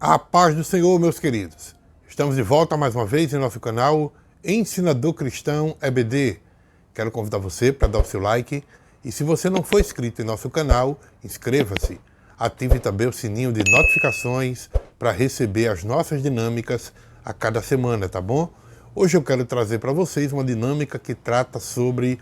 A paz do Senhor, meus queridos. Estamos de volta mais uma vez em nosso canal Ensinador Cristão EBD. Quero convidar você para dar o seu like. E se você não for inscrito em nosso canal, inscreva-se. Ative também o sininho de notificações para receber as nossas dinâmicas a cada semana, tá bom? Hoje eu quero trazer para vocês uma dinâmica que trata sobre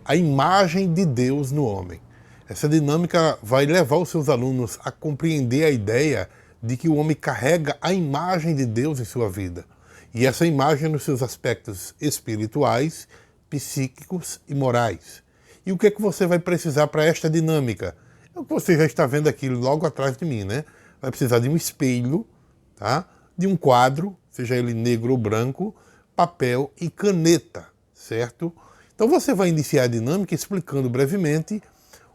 a imagem de Deus no homem. Essa dinâmica vai levar os seus alunos a compreender a ideia de que o homem carrega a imagem de Deus em sua vida. E essa imagem nos seus aspectos espirituais, psíquicos e morais. E o que é que você vai precisar para esta dinâmica? É o que você já está vendo aqui logo atrás de mim, né? Vai precisar de um espelho, tá? De um quadro, seja ele negro ou branco, papel e caneta, certo? Então você vai iniciar a dinâmica explicando brevemente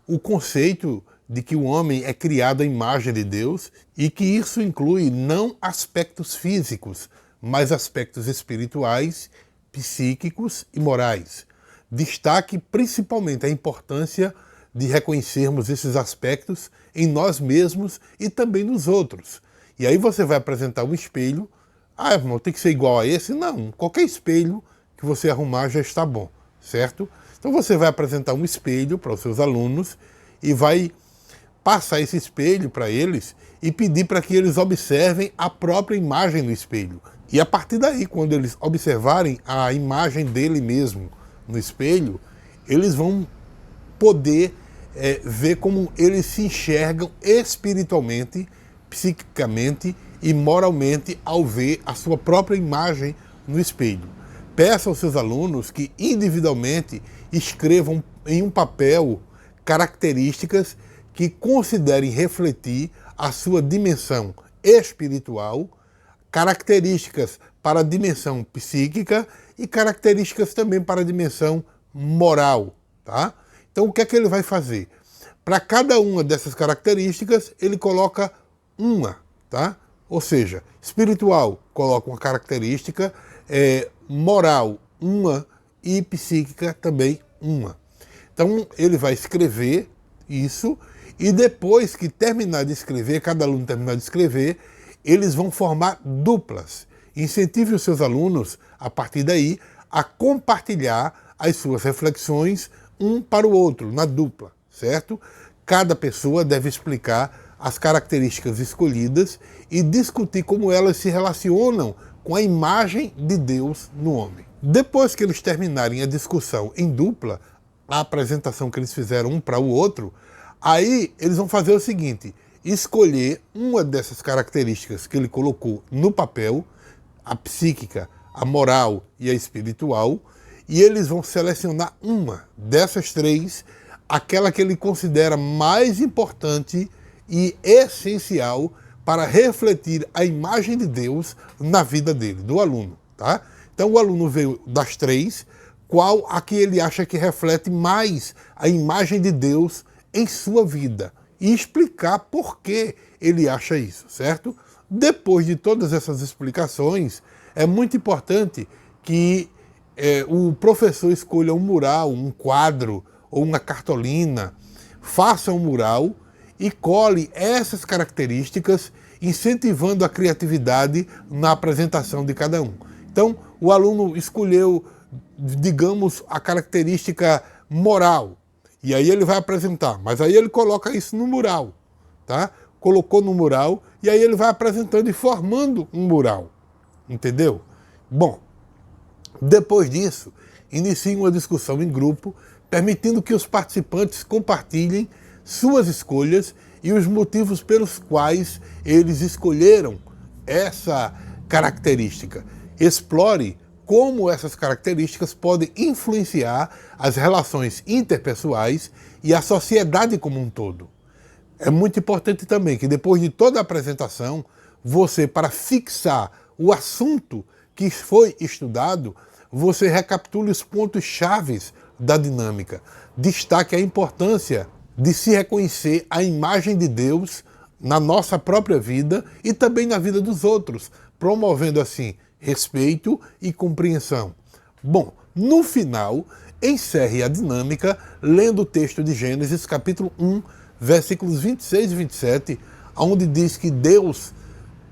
o conceito de que o homem é criado à imagem de Deus e que isso inclui não aspectos físicos, mas aspectos espirituais, psíquicos e morais. Destaque principalmente a importância de reconhecermos esses aspectos em nós mesmos e também nos outros. E aí você vai apresentar um espelho. Ah, irmão, tem que ser igual a esse? Não, qualquer espelho que você arrumar já está bom, certo? Então você vai apresentar um espelho para os seus alunos e vai passar esse espelho para eles e pedir para que eles observem a própria imagem no espelho. E a partir daí, quando eles observarem a imagem dele mesmo no espelho, eles vão poder ver como eles se enxergam espiritualmente, psiquicamente e moralmente ao ver a sua própria imagem no espelho. Peça aos seus alunos que individualmente escrevam em um papel características que considerem refletir a sua dimensão espiritual, características para a dimensão psíquica e características também para a dimensão moral, tá? Então o que é que ele vai fazer? Para cada uma dessas características, ele coloca uma, tá? Ou seja, espiritual coloca uma característica, moral uma e psíquica também uma. Então ele vai escrever isso e depois que terminar de escrever, cada aluno terminar de escrever, eles vão formar duplas. Incentive os seus alunos, a partir daí, a compartilhar as suas reflexões um para o outro, na dupla, certo? Cada pessoa deve explicar as características escolhidas e discutir como elas se relacionam com a imagem de Deus no homem. Depois que eles terminarem a discussão em dupla, a apresentação que eles fizeram um para o outro, aí eles vão fazer o seguinte: escolher uma dessas características que ele colocou no papel, a psíquica, a moral e a espiritual, e eles vão selecionar uma dessas três, aquela que ele considera mais importante e essencial para refletir a imagem de Deus na vida dele, do aluno, tá? Então o aluno veio das três, qual a que ele acha que reflete mais a imagem de Deus em sua vida e explicar por que ele acha isso, certo? Depois de todas essas explicações, é muito importante que o professor escolha um mural, um quadro ou uma cartolina, faça um mural e cole essas características, incentivando a criatividade na apresentação de cada um. Então, o aluno escolheu, digamos, a característica moral, e aí ele vai apresentar, mas aí ele coloca isso no mural, tá? Colocou no mural, e aí ele vai apresentando e formando um mural, entendeu? Bom, depois disso, inicia uma discussão em grupo, permitindo que os participantes compartilhem suas escolhas e os motivos pelos quais eles escolheram essa característica. Explore como essas características podem influenciar as relações interpessoais e a sociedade como um todo. É muito importante também que depois de toda a apresentação, você, para fixar o assunto que foi estudado, você recapitule os pontos chaves da dinâmica. Destaque a importância de se reconhecer a imagem de Deus na nossa própria vida e também na vida dos outros, promovendo assim respeito e compreensão. Bom, no final, encerre a dinâmica lendo o texto de Gênesis, capítulo 1, versículos 26 e 27, onde diz que Deus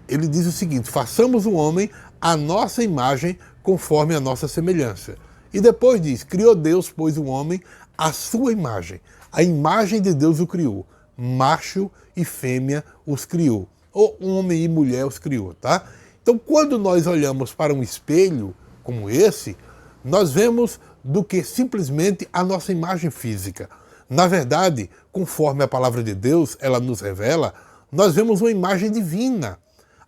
ele diz o seguinte: façamos o homem à nossa imagem, conforme a nossa semelhança. E depois diz: criou Deus, pois, o homem à sua imagem. A imagem de Deus o criou. Macho e fêmea os criou. Ou homem e mulher os criou, tá? Então, quando nós olhamos para um espelho como esse, nós vemos do que simplesmente a nossa imagem física. Na verdade, conforme a palavra de Deus, ela nos revela, nós vemos uma imagem divina,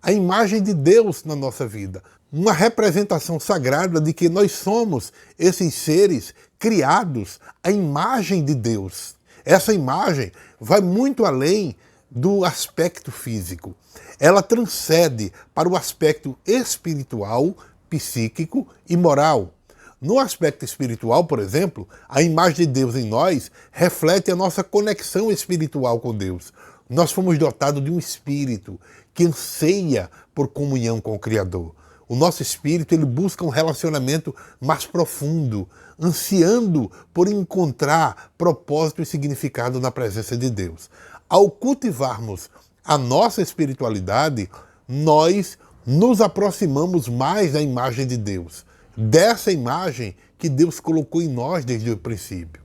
a imagem de Deus na nossa vida. Uma representação sagrada de que nós somos esses seres criados à imagem de Deus. Essa imagem vai muito além do aspecto físico. Ela transcende para o aspecto espiritual, psíquico e moral. No aspecto espiritual, por exemplo, a imagem de Deus em nós reflete a nossa conexão espiritual com Deus. Nós fomos dotados de um espírito que anseia por comunhão com o Criador. O nosso espírito, ele busca um relacionamento mais profundo, ansiando por encontrar propósito e significado na presença de Deus. Ao cultivarmos a nossa espiritualidade, nós nos aproximamos mais da imagem de Deus, dessa imagem que Deus colocou em nós desde o princípio.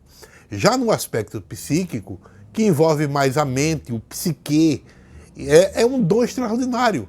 Já no aspecto psíquico, que envolve mais a mente, o psique, é um dom extraordinário,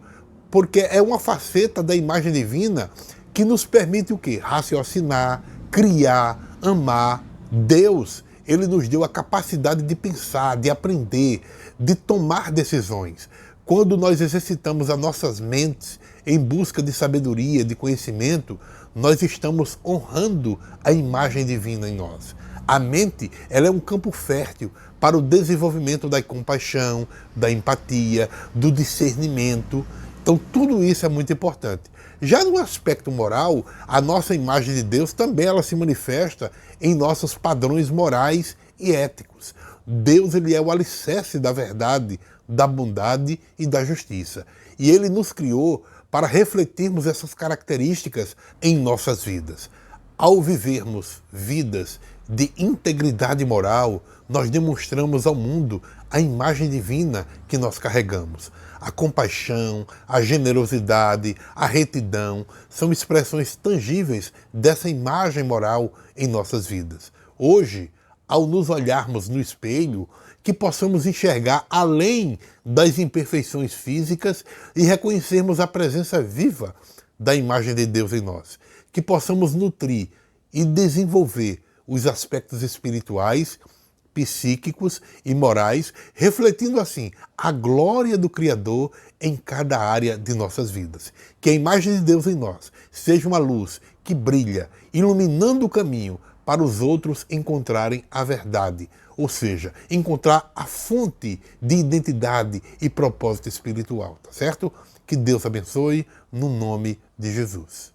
porque é uma faceta da imagem divina que nos permite o quê? Raciocinar, criar, amar. Deus, ele nos deu a capacidade de pensar, de aprender, de tomar decisões. Quando nós exercitamos as nossas mentes em busca de sabedoria, de conhecimento, nós estamos honrando a imagem divina em nós. A mente, ela é um campo fértil para o desenvolvimento da compaixão, da empatia, do discernimento. Então, tudo isso é muito importante. Já no aspecto moral, a nossa imagem de Deus também ela se manifesta em nossos padrões morais e éticos. Deus, ele é o alicerce da verdade, da bondade e da justiça. E ele nos criou para refletirmos essas características em nossas vidas. Ao vivermos vidas de integridade moral, nós demonstramos ao mundo a imagem divina que nós carregamos. A compaixão, a generosidade, a retidão são expressões tangíveis dessa imagem moral em nossas vidas. Hoje, ao nos olharmos no espelho, que possamos enxergar além das imperfeições físicas e reconhecermos a presença viva da imagem de Deus em nós. Que possamos nutrir e desenvolver os aspectos espirituais, psíquicos e morais, refletindo assim a glória do Criador em cada área de nossas vidas. Que a imagem de Deus em nós seja uma luz que brilha, iluminando o caminho para os outros encontrarem a verdade, ou seja, encontrar a fonte de identidade e propósito espiritual, tá certo? Que Deus abençoe no nome de Jesus.